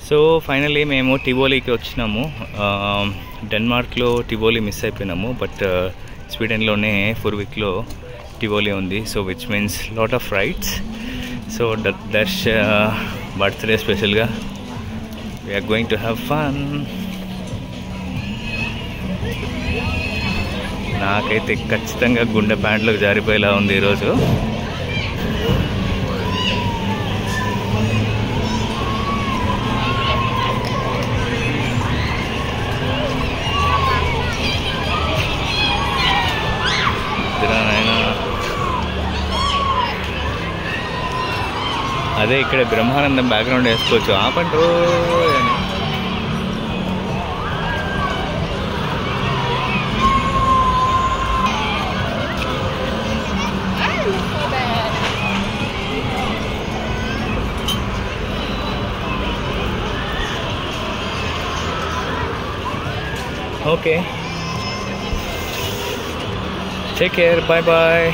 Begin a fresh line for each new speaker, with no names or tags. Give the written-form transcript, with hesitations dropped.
So finally మేము టివోలీకి వచ్చినాము. డెన్మార్క్లో టివోలీ మిస్ అయిపోయినాము, బట్ స్వీడన్లోనే ఫుర్విక్లో టివోలీ ఉంది. So which means lot of rides. So Darsh birthday స్పెషల్గా we are going to have fun. నాకైతే ఖచ్చితంగా గుండె ప్యాంట్లోకి జారిపోయేలా ఉంది ఈరోజు. అదే ఇక్కడ బ్రహ్మానందం బ్యాక్గ్రౌండ్ వేసుకోవచ్చు. ఆపంటూ okay, take care, bye bye.